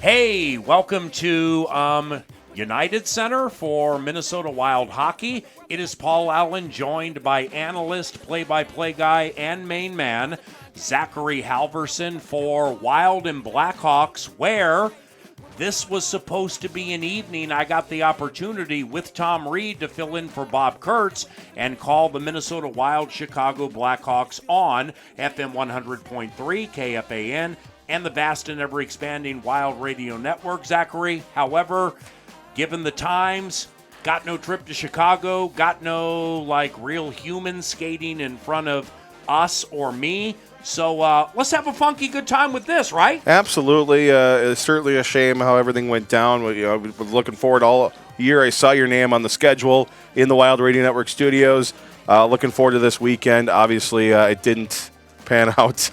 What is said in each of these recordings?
Hey, welcome to United Center for Minnesota Wild Hockey. It is Paul Allen, joined by analyst, play-by-play guy, and main man, Zachary Halverson for Wild and Blackhawks, where this was supposed to be an evening. I got the opportunity with Tom Reed to fill in for Bob Kurtz and call the Minnesota Wild Chicago Blackhawks on FM 100.3 KFAN and the vast and ever-expanding Wild Radio Network, Zachary. However, given the times, got no trip to Chicago, got no, real humans skating in front of us or me. So let's have a funky good time with this, right? Absolutely. It's certainly a shame how everything went down. I've been looking forward all year. I saw your name on the schedule in the Wild Radio Network studios. Looking forward to this weekend. Obviously, it didn't pan out.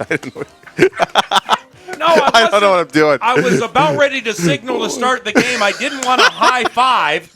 No, I don't know what I'm doing. I was about ready to signal to start the game. I didn't want a high five,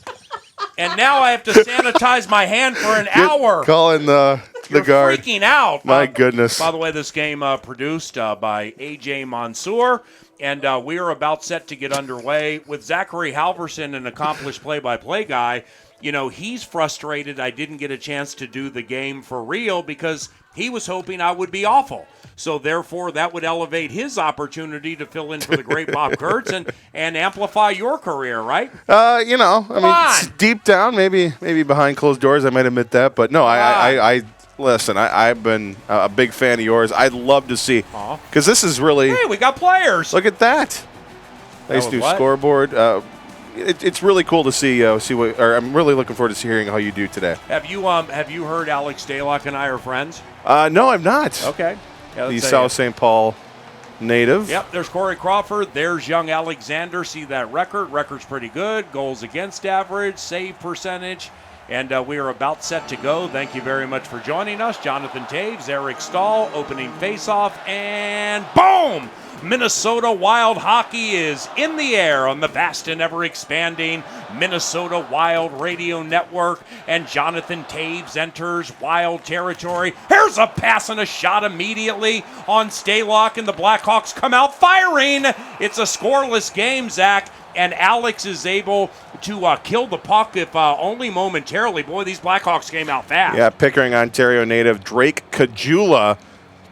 and now I have to sanitize my hand for an hour. Calling the guard. Freaking out. My goodness. By the way, this game produced by A.J. Mansour, and we are about set to get underway with Zachary Halverson, an accomplished play-by-play guy. You know, he's frustrated I didn't get a chance to do the game for real because he was hoping I would be awful. So, therefore, that would elevate his opportunity to fill in for the great Bob Kurtz and amplify your career, right? It's deep down, maybe behind closed doors, I might admit that. But, no, I listen, I've been a big fan of yours. I'd love to see, because this is really – Hey, we got players. Look at that. Nice new scoreboard. It's really cool to see what. Or I'm really looking forward to hearing how you do today. Have you heard Alex Stalock and I are friends? No, I'm not. Okay. Yeah, the South St. Paul native. Yep, there's Corey Crawford. There's young Alexander. See that record? Record's pretty good. Goals against average, save percentage. And we are about set to go. Thank you very much for joining us. Jonathan Taves, Eric Stahl, opening faceoff, and boom! Minnesota Wild Hockey is in the air on the vast and ever-expanding Minnesota Wild Radio Network, and Jonathan Taves enters Wild territory. Here's a pass and a shot immediately on Stalock, and the Blackhawks come out firing. It's a scoreless game, Zach, and Alex is able to kill the puck, if only momentarily. Boy, these Blackhawks came out fast. Yeah, Pickering, Ontario native Drake Caggiula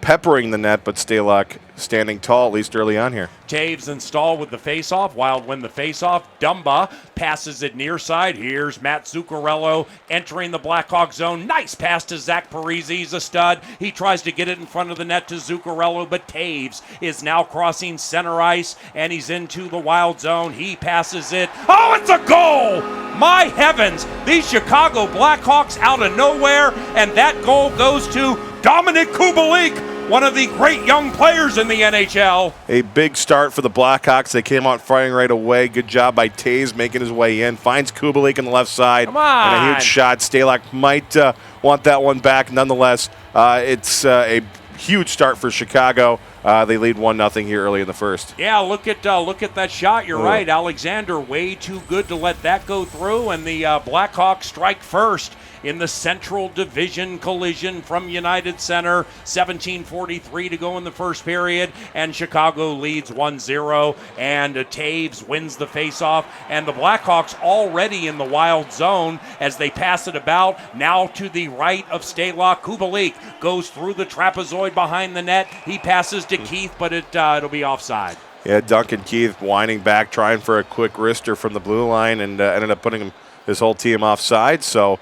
peppering the net, but Stalock standing tall, at least early on here. Taves and Stahl with the faceoff. Wild win the faceoff. Dumba passes it near side. Here's Matt Zuccarello entering the Blackhawk zone. Nice pass to Zach Parise. He's a stud. He tries to get it in front of the net to Zuccarello, but Taves is now crossing center ice, and he's into the Wild zone. He passes it. Oh, it's a goal! My heavens! These Chicago Blackhawks out of nowhere, and that goal goes to Dominik Kubalik, one of the great young players in the NHL. A big start for the Blackhawks. They came out firing right away. Good job by Taves making his way in. Finds Kubalik on the left side. Come on. And a huge shot. Stalock might want that one back. Nonetheless, it's a huge start for Chicago. They lead 1-0 here early in the first. Yeah, look at that shot. You're right. Alexander way too good to let that go through, and the Blackhawks strike first in the Central Division collision from United Center. 17:43 to go in the first period, and Chicago leads 1-0, and Taves wins the faceoff, and the Blackhawks already in the Wild zone as they pass it about. Now to the right of Stalock. Kubalik goes through the trapezoid behind the net. He passes to Keith, but it'll be offside. Yeah, Duncan Keith winding back, trying for a quick wrister from the blue line, and ended up putting his whole team offside. So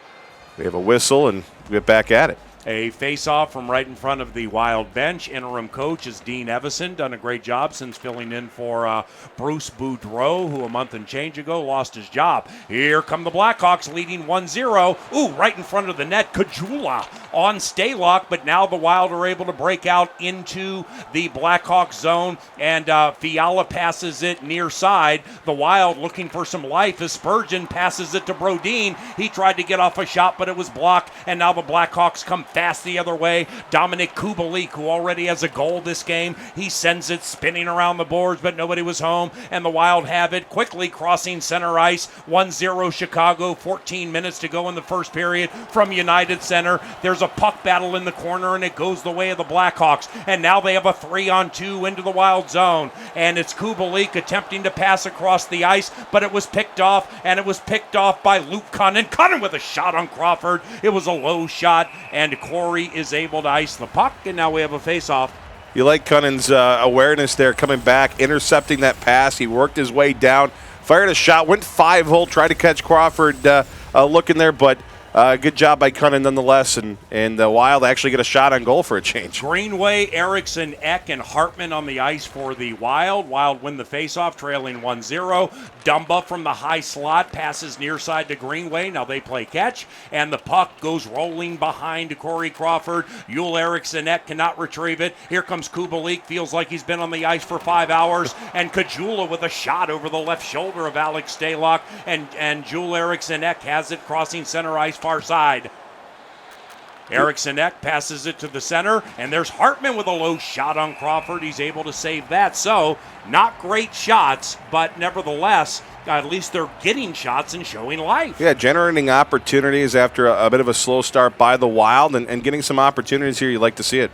we have a whistle, and we get back at it. A face-off from right in front of the Wild bench. Interim coach is Dean Evison. Done a great job since filling in for Bruce Boudreau, who a month and change ago lost his job. Here come the Blackhawks leading 1-0. Ooh, right in front of the net, Caggiula on Stalock, but now the Wild are able to break out into the Blackhawks zone, and Fiala passes it near side. The Wild looking for some life as Spurgeon passes it to Brodin. He tried to get off a shot, but it was blocked, and now the Blackhawks come fast the other way. Dominik Kubalik, who already has a goal this game, he sends it spinning around the boards, but nobody was home, and the Wild have it quickly crossing center ice. 1-0 Chicago, 14 minutes to go in the first period from United Center. There's a puck battle in the corner, and it goes the way of the Blackhawks, and now they have a 3-on-2 into the Wild zone, and it's Kubalik attempting to pass across the ice, but it was picked off, and it was picked off by Luke Cunnin. Cunnin with a shot on Crawford. It was a low shot, and Corey is able to ice the puck, and now we have a face-off. You like Cunnin's awareness there, coming back, intercepting that pass. He worked his way down, fired a shot, went 5-hole, tried to catch Crawford looking there, but good job by Cunnin nonetheless, and the Wild actually get a shot on goal for a change. Greenway, Eriksson, Ek, and Hartman on the ice for the Wild. Wild win the faceoff, trailing 1-0. Dumba from the high slot passes near side to Greenway. Now they play catch, and the puck goes rolling behind Corey Crawford. Joel Eriksson Ek cannot retrieve it. Here comes Kubalik. Feels like he's been on the ice for 5 hours, and Kajula with a shot over the left shoulder of Alex Stalock, and Joel Eriksson Ek has it crossing center ice far side. Eriksson Ek passes it to the center, and there's Hartman with a low shot on Crawford. He's able to save that. So, not great shots, but nevertheless, at least they're getting shots and showing life. Yeah, generating opportunities after a bit of a slow start by the Wild, and getting some opportunities here. You like to see it.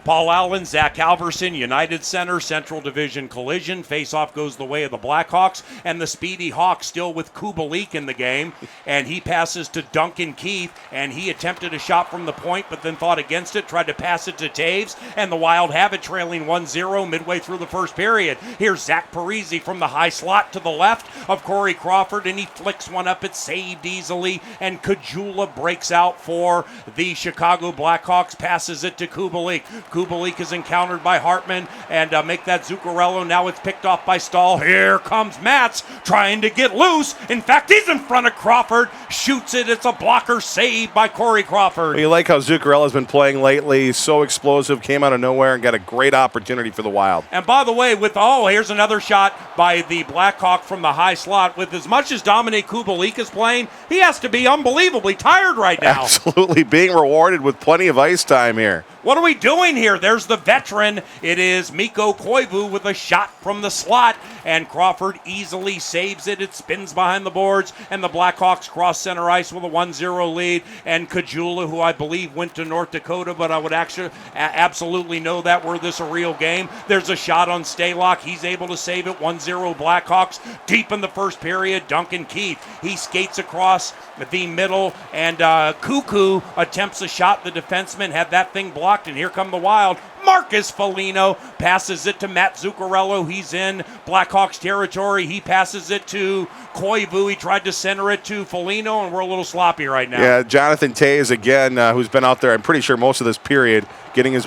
Paul Allen, Zach Halverson, United Center, Central Division collision. Faceoff goes the way of the Blackhawks, and the Speedy Hawks still with Kubalik in the game. And he passes to Duncan Keith, and he attempted a shot from the point, but then thought against it, tried to pass it to Taves, and the Wild have it trailing 1-0 midway through the first period. Here's Zach Parise from the high slot to the left of Corey Crawford, and he flicks one up. It's saved easily, and Kajula breaks out for the Chicago Blackhawks, passes it to Kubalik. Kubalik is encountered by Hartman, and make that Zuccarello. Now it's picked off by Stahl. Here comes Matz trying to get loose. In fact, he's in front of Crawford. Shoots it. It's a blocker save by Corey Crawford. You like how Zuccarello's been playing lately. He's so explosive, came out of nowhere and got a great opportunity for the Wild. And by the way, here's another shot by the Blackhawk from the high slot. With as much as Dominic Kubalik is playing, he has to be unbelievably tired right now. Absolutely, being rewarded with plenty of ice time here. What are we doing here? There's the veteran. It is Mikko Koivu with a shot from the slot, and Crawford easily saves it. It spins behind the boards, and the Blackhawks cross center ice with a 1-0 lead. And Kajula, who I believe went to North Dakota, but I would actually absolutely know that were this a real game. There's a shot on Stalock. He's able to save it. 1-0 Blackhawks. Deep in the first period, Duncan Keith. He skates across the middle, and Cuckoo attempts a shot. The defenseman had that thing blocked. And here come the Wild. Marcus Foligno passes it to Matt Zuccarello. He's in Blackhawks territory. He passes it to Koivu. He tried to center it to Foligno, and we're a little sloppy right now. Yeah, Jonathan Taves again, who's been out there, I'm pretty sure most of this period, getting his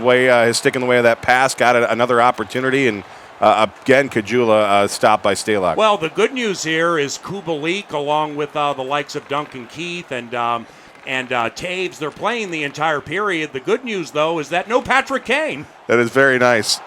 stick in the way of that pass, got another opportunity, and again, Kajula stopped by Stalock. Well, the good news here is Kubalik, along with the likes of Duncan Keith and Taves, they're playing the entire period. The good news, though, is that no Patrick Kane. That is very nice.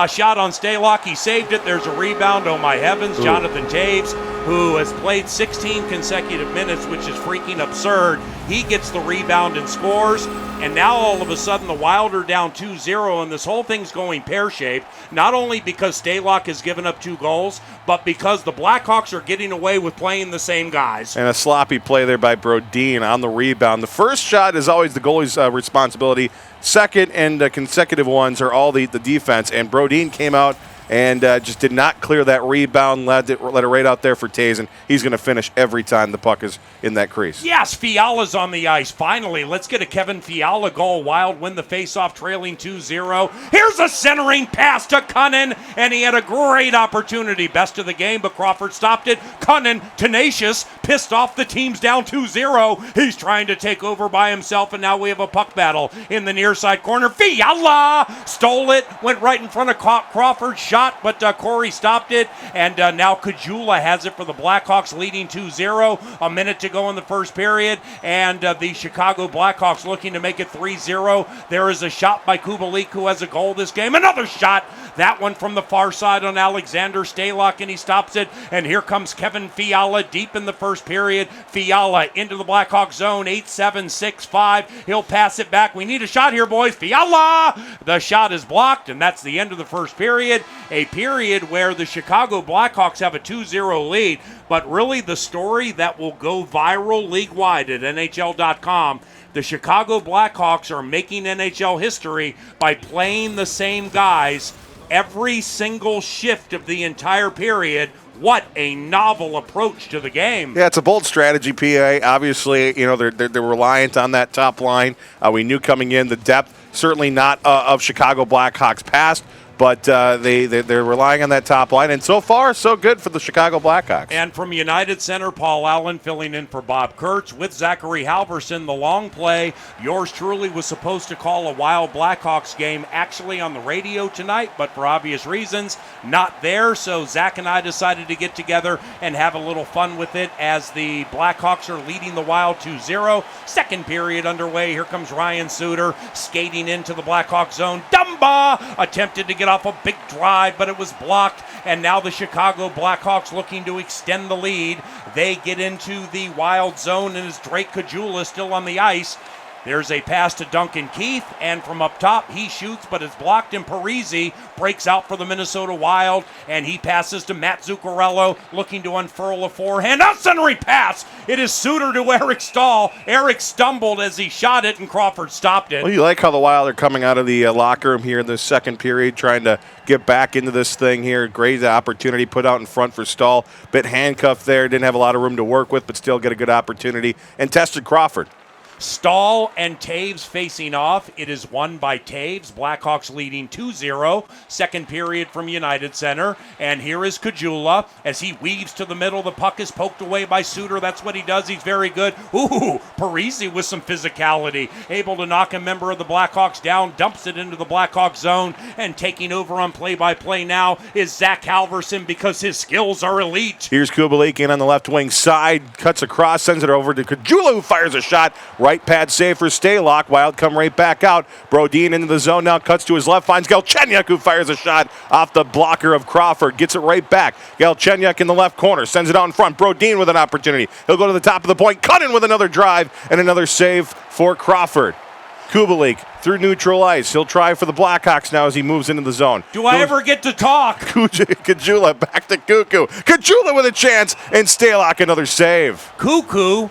Shot on Stalock. He saved it. There's a rebound. Oh, my heavens. Ooh. Jonathan Taves, who has played 16 consecutive minutes, which is freaking absurd. He gets the rebound and scores. And now all of a sudden the Wild are down 2-0, and this whole thing's going pear-shaped, not only because Stalock has given up 2 goals, but because the Blackhawks are getting away with playing the same guys. And a sloppy play there by Brodin on the rebound. The first shot is always the goalie's responsibility. Second and consecutive ones are all the defense. And Brodin came out and just did not clear that rebound, let it right out there for Taves, and he's going to finish every time the puck is in that crease. Yes, Fiala's on the ice. Finally, let's get a Kevin Fiala goal. Wild win the faceoff, trailing 2-0. Here's a centering pass to Cunnin, and he had a great opportunity. Best of the game, but Crawford stopped it. Cunnin, tenacious, pissed off the team's down 2-0. He's trying to take over by himself, and now we have a puck battle in the near side corner. Fiala stole it, went right in front of Crawford, shot, but Corey stopped it, and now Kajula has it for the Blackhawks, leading 2-0. A minute to go in the first period, and the Chicago Blackhawks looking to make it 3-0. There is a shot by Kubalik, who has a goal this game. Another shot, that one from the far side on Alexander Stalock, and he stops it, and here comes Kevin Fiala deep in the first period. Fiala into the Blackhawks zone, 8-7-6-5. He'll pass it back. We need a shot here, boys. Fiala! The shot is blocked, and that's the end of the first period. A period where the Chicago Blackhawks have a 2-0 lead, but really the story that will go viral league-wide at NHL.com, the Chicago Blackhawks are making NHL history by playing the same guys every single shift of the entire period. What a novel approach to the game. Yeah, it's a bold strategy, PA. Obviously, they're reliant on that top line. We knew coming in the depth, certainly not of Chicago Blackhawks past, but they're relying on that top line, and so far, so good for the Chicago Blackhawks. And from United Center, Paul Allen filling in for Bob Kurtz with Zachary Halverson, the long play. Yours truly was supposed to call a Wild Blackhawks game actually on the radio tonight, but for obvious reasons, not there. So Zach and I decided to get together and have a little fun with it as the Blackhawks are leading the Wild 2-0. Second period underway. Here comes Ryan Suter skating into the Blackhawks zone. Dumba attempted to get off a big drive, but it was blocked. And now the Chicago Blackhawks looking to extend the lead. They get into the Wild zone, and as Drake Caggiula still on the ice, there's a pass to Duncan Keith, and from up top, he shoots, but it's blocked, and Parisi breaks out for the Minnesota Wild, and he passes to Matt Zuccarello, looking to unfurl a forehand. Out centering pass! It is Suter to Eric Stahl. Eric stumbled as he shot it, and Crawford stopped it. Well, you like how the Wild are coming out of the locker room here in the second period, trying to get back into this thing here. Great opportunity put out in front for Stahl. Bit handcuffed there, didn't have a lot of room to work with, but still get a good opportunity, and tested Crawford. Stahl and Taves facing off. It is won by Taves. Blackhawks leading 2-0. Second period from United Center. And here is Caggiula as he weaves to the middle. The puck is poked away by Suter. That's what he does. He's very good. Ooh, Parisi with some physicality. Able to knock a member of the Blackhawks down. Dumps it into the Blackhawks zone. And taking over on play-by-play now is Zach Halverson because his skills are elite. Here's Kubalik in on the left wing side. Cuts across, sends it over to Caggiula, who fires a shot. Right pad save for Stalock. Wild come right back out. Brodin into the zone now, cuts to his left, finds Galchenyuk, who fires a shot off the blocker of Crawford. Gets it right back. Galchenyuk in the left corner, sends it out in front. Brodin with an opportunity. He'll go to the top of the point. Cut in with another drive and another save for Crawford. Kubalik through neutral ice. He'll try for the Blackhawks now as he moves into the zone. Do I ever get to talk? Caggiula back to Cuckoo. Caggiula with a chance, and Stalock another save. Cuckoo.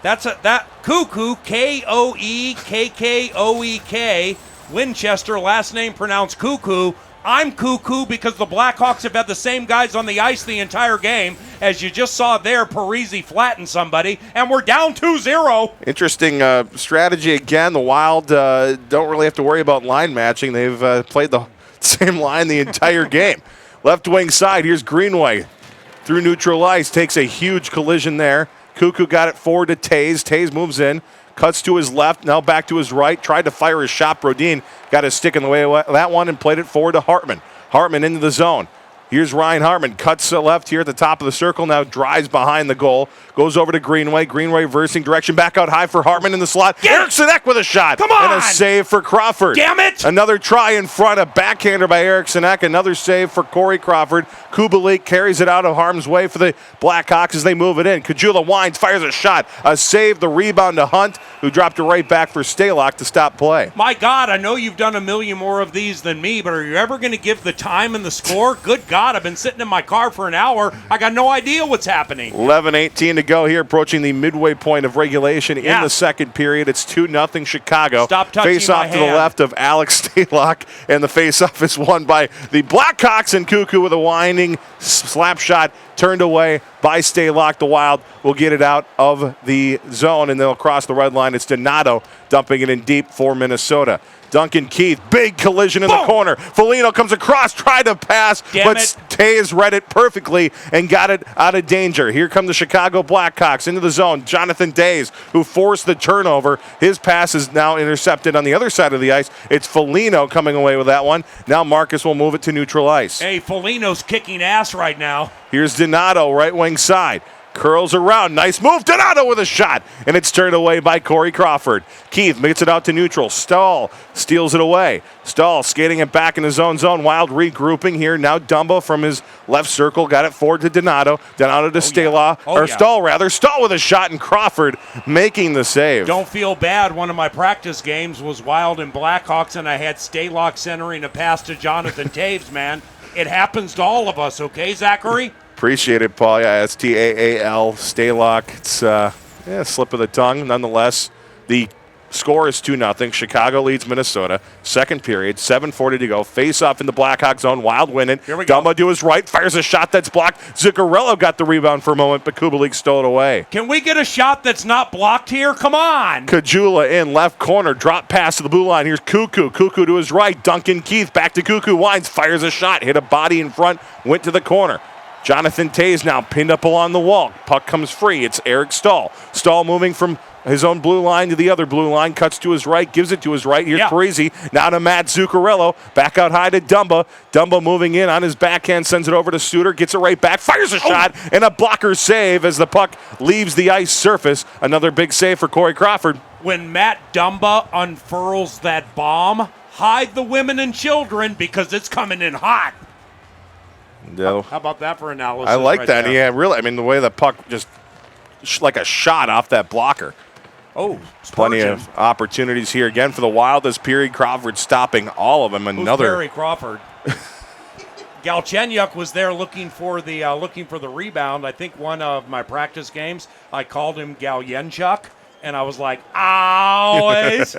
That Cuckoo, Koekkoek, Winchester, last name pronounced Cuckoo. I'm cuckoo because the Blackhawks have had the same guys on the ice the entire game. As you just saw there, Parisi flattened somebody, and we're down 2-0. Interesting strategy again. The Wild don't really have to worry about line matching. They've played the same line the entire game. Left wing side, here's Greenway. Through neutral ice, takes a huge collision there. Cuckoo got it forward to Taves. Taves moves in, cuts to his left, now back to his right. Tried to fire his shot. Brodin got his stick in the way of that one and played it forward to Hartman. Hartman into the zone. Here's Ryan Hartman. Cuts to left here at the top of the circle. Now drives behind the goal. Goes over to Greenway. Greenway reversing direction. Back out high for Hartman in the slot. Eriksson Ek with a shot. Come on! And a save for Crawford. Damn it! Another try in front. A backhander by Eriksson Ek. Another save for Corey Crawford. Kubalik carries it out of harm's way for the Blackhawks as they move it in. Caggiula winds, fires a shot. A save. The rebound to Hunt, who dropped it right back for Stalock to stop play. My God, I know you've done a million more of these than me, but are you ever going to give the time and the score? Good God, I've been sitting in my car for an hour. I got no idea what's happening. 11:18 to go here, approaching the midway point of regulation in the second period. It's 2-0 Chicago. Stop touching Face my off to hand. the left of Alex Stalock, and the face-off is won by the Blackhawks, and Cuckoo with a winding slap shot turned away by Stalock. The Wild will get it out of the zone, and they'll cross the red line. It's Donato dumping it in deep for Minnesota. Duncan Keith, big collision in the corner. Foligno comes across, tried to pass, but Taves read it perfectly and got it out of danger. Here come the Chicago Blackhawks into the zone. Jonathan Days, who forced the turnover. His pass is now intercepted on the other side of the ice. It's Foligno coming away with that one. Now Marcus will move it to neutral ice. Hey, Foligno's kicking ass right now. Here's Donato, right wing side. Curls around. Nice move. Donato with a shot. And it's turned away by Corey Crawford. Keith makes it out to neutral. Stahl steals it away. Stahl skating it back in his own zone. Wild regrouping here. Now Dumba from his left circle. Got it forward to Donato. Donato to Stahl rather. Stahl with a shot, and Crawford making the save. Don't feel bad. One of my practice games was Wild and Blackhawks, and I had Stalock centering a pass to Jonathan Taves, man. It happens to all of us, okay, Zachary? Appreciate it, Paul. Yeah, Staal, Stalock. It's a slip of the tongue. Nonetheless, the Score is 2-0. Chicago leads Minnesota. Second period, 7:40 to go. Face off in the Blackhawk zone. Wild winning. Here we go. Dumba to his right, fires a shot that's blocked. Zuccarello got the rebound for a moment, but Kubalik stole it away. Can we get a shot that's not blocked here? Come on. Kajula in left corner, drop pass to the blue line. Here's Cuckoo. Cuckoo to his right. Duncan Keith back to Cuckoo. Winds, fires a shot, hit a body in front, went to the corner. Jonathan Toews now pinned up along the wall. Puck comes free. It's Eric Stahl. Stahl moving from his own blue line to the other blue line, cuts to his right, gives it to his right. Here's Parisi, now to Matt Zuccarello, back out high to Dumba. Dumba moving in on his backhand, sends it over to Suter, gets it right back, fires a shot, and a blocker save as the puck leaves the ice surface. Another big save for Corey Crawford. When Matt Dumba unfurls that bomb, hide the women and children because it's coming in hot. No. How about that for analysis? I like right that. there? Yeah, really. I mean, the way the puck just like a shot off that blocker. Oh, Plenty Spurgeon. of opportunities here again for the Wild this period. Crawford stopping all of them. Who's Another Barry Crawford? Galchenyuk was there looking for the rebound. I think one of my practice games, I called him Galyenchuk, and I was like, always.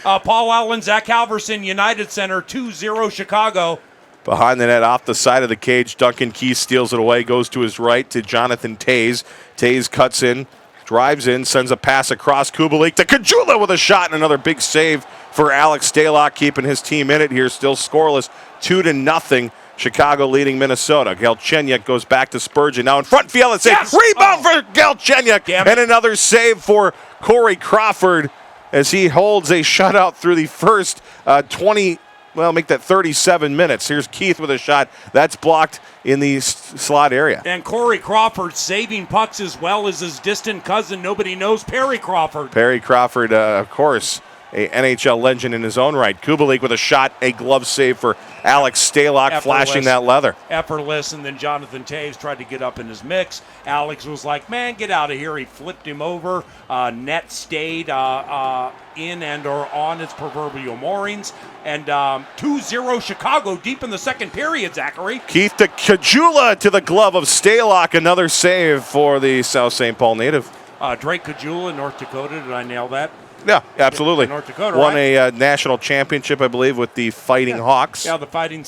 Paul Allen, Zach Halverson, United Center, 2-0 Chicago. behind the net off the side of the cage. Duncan Keith steals it away, goes to his right to Jonathan Toews. Toews cuts in, drives in, sends a pass across Kubalik to Kajula with a shot and another big save for Alex Stalock, keeping his team in it here. Still scoreless, 2-0. Chicago leading Minnesota. Galchenyuk goes back to Spurgeon. Now in front, Fiala save. Yes! Rebound for Galchenyuk. Damn it. And another save for Corey Crawford as he holds a shutout through the first 37 minutes. Here's Keith with a shot. That's blocked in the slot area. And Corey Crawford saving pucks as well as his distant cousin, nobody knows, Perry Crawford. Perry Crawford, of course, a NHL legend in his own right. Kubalik with a shot, a glove save for Alex Stalock, flashing that leather. Effortless, and then Jonathan Toews tried to get up in his mix. Alex was like, man, get out of here. He flipped him over. Net stayed in and or on its proverbial moorings. And 2-0 Chicago deep in the second period, Zachary. Keith to Kajula to the glove of Stalock. Another save for the South St. Paul native. Drake Kajula, North Dakota. Did I nail that? Yeah, absolutely. North Dakota, won right? a national championship, I believe, with the Fighting Hawks. Yeah, the Fighting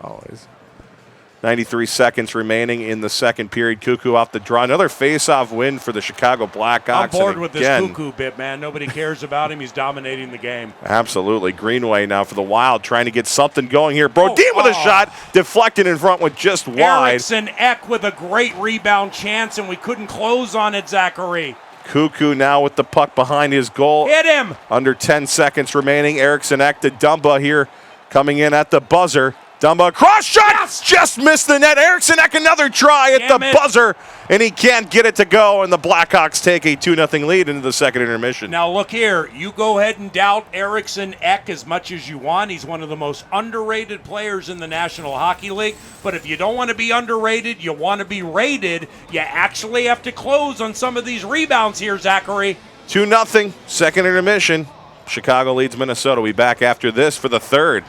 Always. 93 seconds remaining in the second period. Cuckoo off the draw. Another face-off win for the Chicago Blackhawks. I'm bored with this Again, Cuckoo bit, man. Nobody cares about him. He's dominating the game. Absolutely. Greenway now for the Wild, trying to get something going here. Brodin with a shot, deflected in front with just wide. Eriksson Ek with a great rebound chance, and we couldn't close on it, Zachary. Cuckoo now with the puck behind his goal. Hit him. Under 10 seconds remaining. Eriksson Ek to Dumba here, coming in at the buzzer. Dumba, cross shot, Yes! just missed the net. Eriksson Ek another try at Damn the it. buzzer, and he can't get it to go, and the Blackhawks take a 2-0 lead into the second intermission. Now look here. You go ahead and doubt Eriksson Ek as much as you want. He's one of the most underrated players in the National Hockey League. But if you don't want to be underrated, you want to be rated, you actually have to close on some of these rebounds here, Zachary. 2-0, second intermission. Chicago leads Minnesota. We back after this for the third.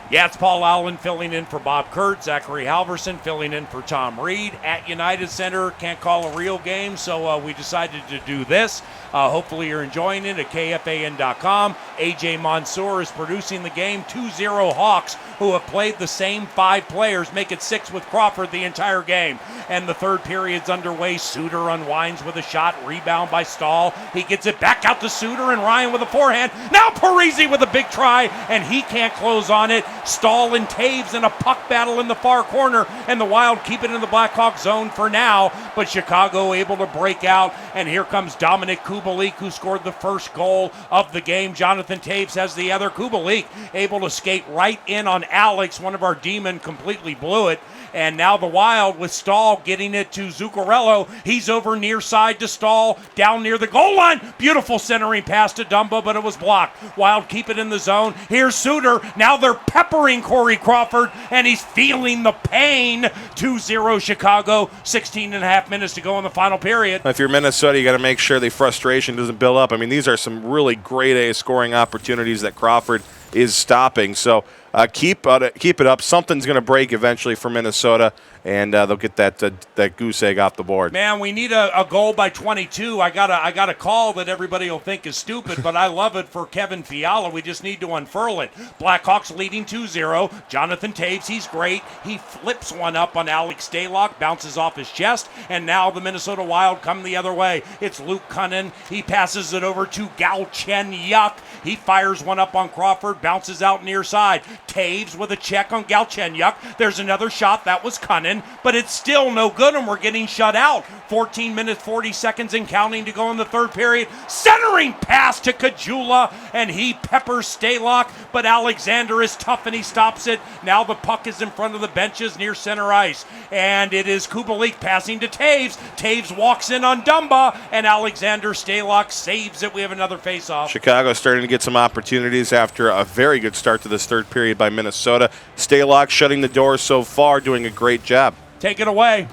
Yeah, it's Paul Allen filling in for Bob Kurt. Zachary Halverson filling in for Tom Reed at United Center. Can't call a real game, so we decided to do this. Hopefully you're enjoying it at KFAN.com. AJ Mansour is producing the game. 2-0 Hawks, who have played the same 5 players, make it 6 with Crawford the entire game. And the third period's underway. Suter unwinds with a shot. Rebound by Stahl. He gets it back out to Suter, and Ryan with a forehand. Now Parisi with a big try, and he can't close on it. Stahl and Toews in a puck battle in the far corner, and the Wild keep it in the Blackhawk zone for now, but Chicago able to break out, and here comes Dominic Kubalik, who scored the first goal of the game. Jonathan Toews has the other. Kubalik able to skate right in on Alex. One of our D-men completely blew it, and now the Wild with Stahl getting it to Zuccarello. He's over near side to Stahl, down near the goal line. Beautiful centering pass to Dumba, but it was blocked. Wild keep it in the zone. Here's Suter. Now they're peppering Corey Crawford, and he's feeling the pain. 2-0 Chicago, 16 and a half minutes to go in the final period. If you're Minnesota, you got to make sure the frustration doesn't build up. I mean, these are some really grade A scoring opportunities that Crawford is stopping. So keep it up. Something's going to break eventually for Minnesota, and they'll get that goose egg off the board. Man, we need a goal by 22. I got a call that everybody will think is stupid, but I love it for Kevin Fiala. We just need to unfurl it. Blackhawks leading 2-0. Jonathan Toews, he's great. He flips one up on Alex Stalock, bounces off his chest, and now the Minnesota Wild come the other way. It's Luke Cunnin. He passes it over to Galchenyuk. He fires one up on Crawford, bounces out near side. Toews with a check on Galchenyuk. There's another shot. That was Cunnin, but it's still no good, and we're getting shut out. 14 minutes, 40 seconds and counting to go in the third period. Centering pass to Kajula, and he peppers Stalock, but Alexander is tough, and he stops it. Now the puck is in front of the benches near center ice, and it is Kubalik passing to Toews. Toews walks in on Dumba, and Alexander Stalock saves it. We have another face-off. Chicago starting to get some opportunities after a very good start to this third period by Minnesota. Stalock shutting the door so far, doing a great job. Take it away.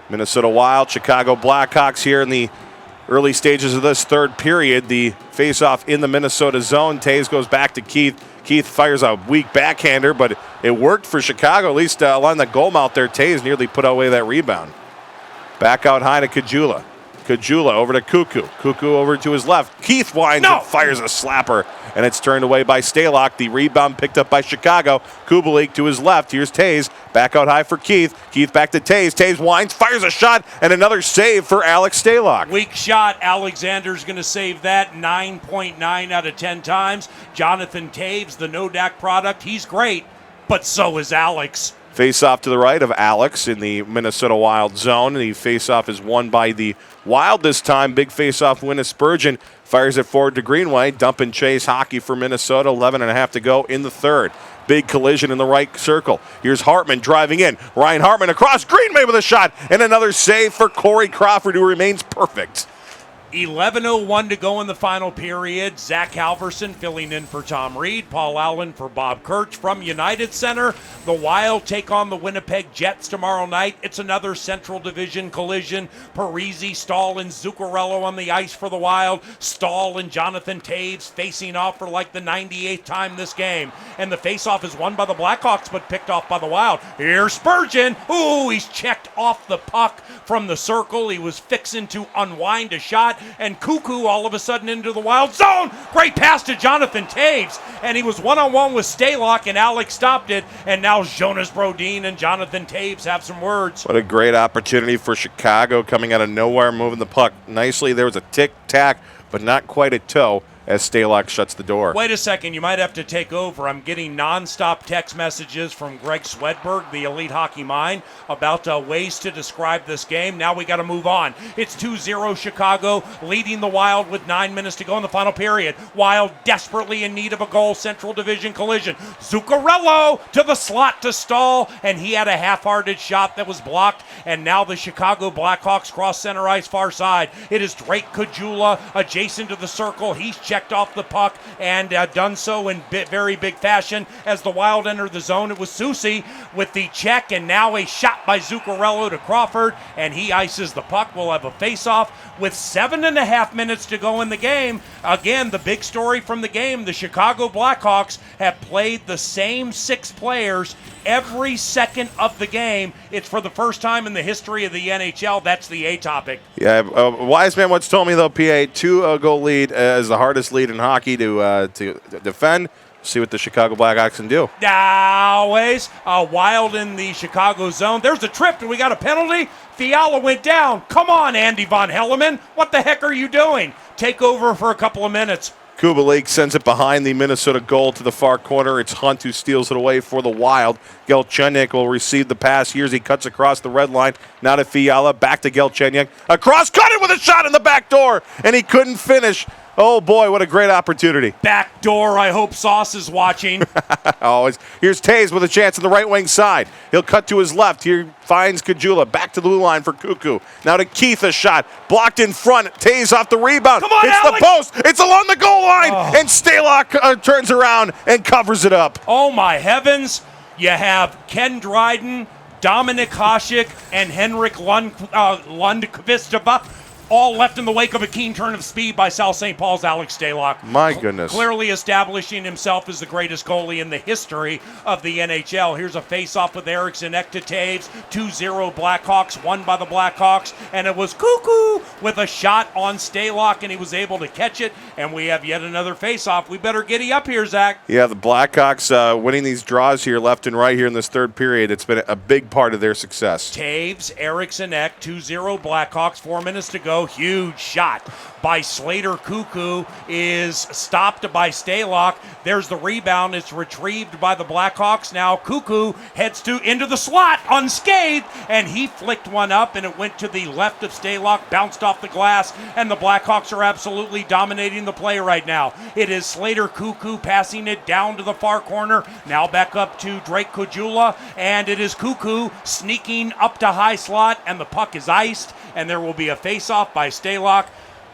Minnesota Wild, Chicago Blackhawks here in the early stages of this third period. The face-off in the Minnesota zone. Toews goes back to Keith. Keith fires a weak backhander, but it worked for Chicago, at least along the goal mouth there. Toews nearly put away that rebound. Back out high to Kajula. Kajula over to Cuckoo. Cuckoo over to his left. Keith winds and fires a slapper, and it's turned away by Stalock. The rebound picked up by Chicago. Kubalik to his left. Here's Toews. Back out high for Keith. Keith back to Toews. Toews winds, fires a shot, and another save for Alex Stalock. Weak shot. Alexander's going to save that 9.9 out of 10 times. Jonathan Toews, the Nodak product, he's great, but so is Alex. Face-off to the right of Alex in the Minnesota Wild zone. The face-off is won by the Wild this time. Big face-off win of Spurgeon. Fires it forward to Greenway. Dump and chase hockey for Minnesota. 11.5 to go in the third. Big collision in the right circle. Here's Hartman driving in. Ryan Hartman across. Greenway with a shot. And another save for Corey Crawford, who remains perfect. 11:01 to go in the final period. Zach Halverson filling in for Tom Reed. Paul Allen for Bob Kirch from United Center. The Wild take on the Winnipeg Jets tomorrow night. It's another Central Division collision. Parise, Stahl, and Zuccarello on the ice for the Wild. Stahl and Jonathan Toews facing off for like the 98th time this game. And the faceoff is won by the Blackhawks but picked off by the Wild. Here's Spurgeon. Ooh, he's checked off the puck from the circle. He was fixing to unwind a shot. And Cuckoo all of a sudden into the Wild zone. Great pass to Jonathan Toews. And he was one-on-one with Stalock, and Alex stopped it. And now Jonas Brodin and Jonathan Toews have some words. What a great opportunity for Chicago coming out of nowhere, moving the puck nicely. There was a tic-tac, but not quite a toe, as Stalock shuts the door. Wait a second, you might have to take over. I'm getting nonstop text messages from Greg Swedberg, the Elite Hockey Mind, about ways to describe this game. Now we got to move on. It's 2-0 Chicago, leading the Wild with 9 minutes to go in the final period. Wild desperately in need of a goal. Central Division collision. Zuccarello to the slot to Stahl, and he had a half-hearted shot that was blocked. And now the Chicago Blackhawks cross center ice far side. It is Drake Kajula adjacent to the circle. He's checked off the puck and done so in very big fashion. As the Wild enter the zone, it was Soucy with the check, and now a shot by Zuccarello to Crawford, and he ices the puck. We'll have a face-off with 7.5 minutes to go in the game. Again, the big story from the game, the Chicago Blackhawks have played the same 6 players every second of the game. It's for the first time in the history of the NHL. That's the A topic. Yeah, wise man once told me, though, PA, 2-goal lead is the hardest lead in hockey to defend. See what the Chicago Blackhawks can do. Always Wild in the Chicago zone. There's a trip, and we got a penalty. Fiala went down. Come on, Andy Von Helleman. What the heck are you doing? Take over for a couple of minutes. Kubalik sends it behind the Minnesota goal to the far corner. It's Hunt who steals it away for the Wild. Galchenyuk will receive the pass. Here's he cuts across the red line. Now to Fiala. Back to Galchenyuk. Across, cut it with a shot in the back door, and he couldn't finish. Oh, boy, what a great opportunity. Back door. I hope Sauce is watching. Always. Here's Toews with a chance on the right wing side. He'll cut to his left. Here finds Kajula. Back to the blue line for Cuckoo. Now to Keith, a shot. Blocked in front. Toews off the rebound. Come on, it's Alex. the post. It's along the goal line. And Stalock turns around and covers it up. Oh, my heavens. You have Ken Dryden, Dominic Hasek, and Henrik Lundqvist. all left in the wake of a keen turn of speed by South St. Paul's Alex Stalock. My goodness. Clearly establishing himself as the greatest goalie in the history of the NHL. Here's a face-off with Eriksson Ek to Taves. 2-0 Blackhawks, won by the Blackhawks, and it was Cuckoo with a shot on Stalock, and he was able to catch it, and we have yet another face-off. We better giddy up here, Zach. Yeah, the Blackhawks winning these draws here left and right here in this third period. It's been a big part of their success. Taves, Eriksson Ek, 2-0 Blackhawks, 4 minutes to go. Huge shot by Slater Cuckoo is stopped by Stalock. There's the rebound. It's retrieved by the Blackhawks. Now Cuckoo heads into the slot unscathed, and he flicked one up, and it went to the left of Stalock, bounced off the glass, and the Blackhawks are absolutely dominating the play right now. It is Slater Cuckoo passing it down to the far corner. Now back up to Drake Caggiula, and it is Cuckoo sneaking up to high slot, and the puck is iced, and there will be a face-off by Stalock.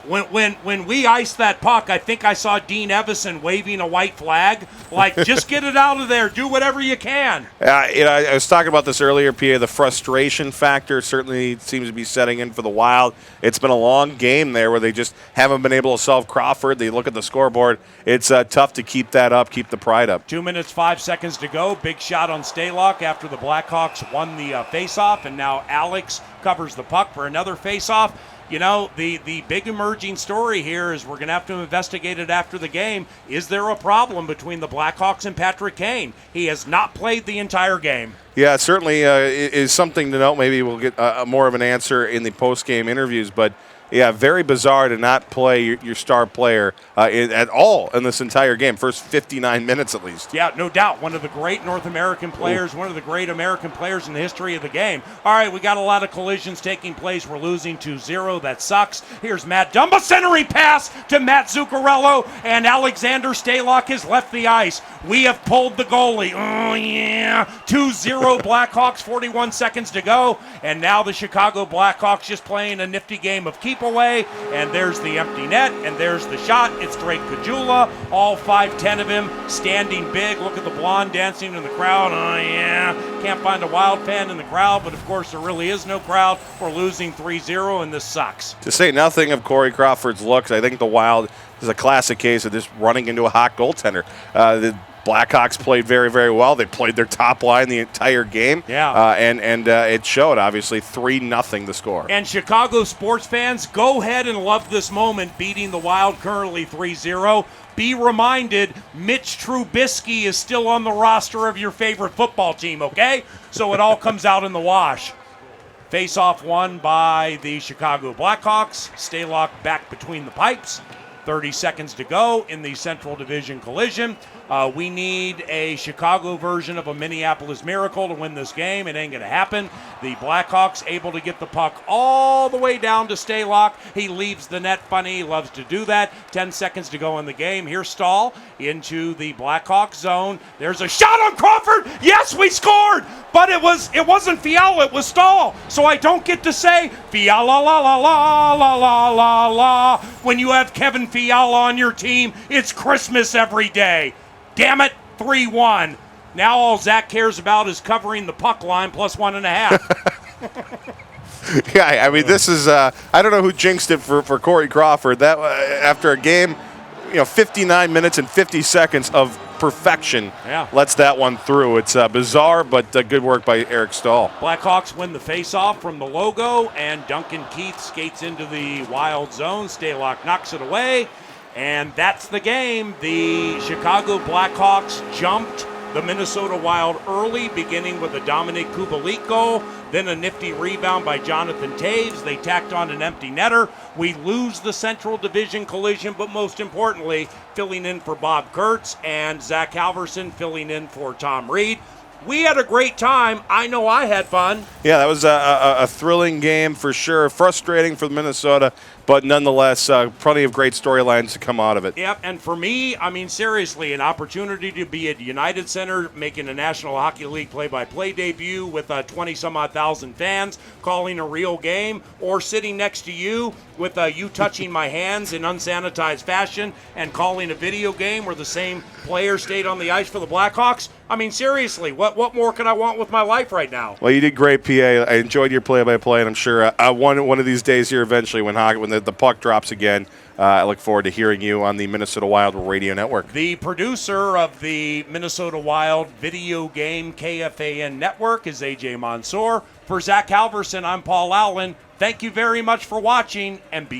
When we iced that puck, I think I saw Dean Evison waving a white flag. Like, just get it out of there. Do whatever you can. I was talking about this earlier, PA. The frustration factor certainly seems to be setting in for the Wild. It's been a long game there where they just haven't been able to solve Crawford. They look at the scoreboard. It's tough to keep that up, keep the pride up. 2 minutes, 5 seconds to go. Big shot on Stalock after the Blackhawks won the faceoff, and now Alex covers the puck for another faceoff. You know, the big emerging story here is we're going to have to investigate it after the game. Is there a problem between the Blackhawks and Patrick Kane? He has not played the entire game. Yeah, it certainly is something to note. Maybe we'll get more of an answer in the post-game interviews, but yeah, very bizarre to not play your star player at all in this entire game, first 59 minutes at least. Yeah, no doubt. One of the great North American players, one of the great American players in the history of the game. All right, we got a lot of collisions taking place. We're losing 2-0. That sucks. Here's Matt Dumba, centering pass to Matt Zuccarello, and Alexander Stalock has left the ice. We have pulled the goalie. Oh, yeah. 2-0 Blackhawks, 41 seconds to go, and now the Chicago Blackhawks just playing a nifty game of keep away, and there's the empty net, and there's the shot. It's Drake Caggiula, all 5'10" of him, standing big. Look at the blonde dancing in the crowd. Oh, yeah. Can't find a Wild fan in the crowd, but of course there really is no crowd. We're losing 3-0, and this sucks. To say nothing of Corey Crawford's looks, I think the Wild is a classic case of just running into a hot goaltender. The Blackhawks played very, very well. They played their top line the entire game. Yeah. And it showed, obviously, 3-0 the score. And Chicago sports fans, go ahead and love this moment, beating the Wild currently 3-0. Be reminded, Mitch Trubisky is still on the roster of your favorite football team, okay? So it all comes out in the wash. Face-off won by the Chicago Blackhawks. Stalock back between the pipes. 30 seconds to go in the Central Division collision. We need a Chicago version of a Minneapolis Miracle to win this game. It ain't going to happen. The Blackhawks able to get the puck all the way down to Stalock. He leaves the net funny. He loves to do that. 10 seconds to go in the game. Here's Stahl into the Blackhawks zone. There's a shot on Crawford. Yes, we scored. But it wasn't Fiala. It was Stahl. So I don't get to say Fiala la la la la la la la. When you have Kevin Fiala on your team, it's Christmas every day. Damn it, 3-1. Now all Zach cares about is covering the puck line plus 1.5. Yeah, I mean, this is, I don't know who jinxed it for Corey Crawford. That after a game, 59 minutes and 50 seconds of perfection lets that one through. It's bizarre, but good work by Eric Stahl. Blackhawks win the face-off from the logo, and Duncan Keith skates into the Wild zone. Stalock knocks it away. And that's the game. The Chicago Blackhawks jumped the Minnesota Wild early, beginning with a Dominic Kubalik goal, then a nifty rebound by Jonathan Taves. They tacked on an empty netter. We lose the Central Division collision, but most importantly, filling in for Bob Kurtz and Zach Halverson filling in for Tom Reed. We had a great time. I know I had fun. Yeah, that was a thrilling game for sure. Frustrating for Minnesota, but nonetheless, plenty of great storylines to come out of it. Yep, and for me, I mean, seriously, an opportunity to be at United Center, making a National Hockey League play-by-play debut with 20-some-odd thousand fans, calling a real game, or sitting next to you with you touching my hands in unsanitized fashion and calling a video game where the same player stayed on the ice for the Blackhawks. I mean, seriously, what more could I want with my life right now? Well, you did great, PA. I enjoyed your play-by-play, and I'm sure one of these days here eventually when the puck drops again, I look forward to hearing you on the Minnesota Wild Radio Network. The producer of the Minnesota Wild video game KFAN network is AJ Mansour. For Zach Halverson, I'm Paul Allen. Thank you very much for watching, and be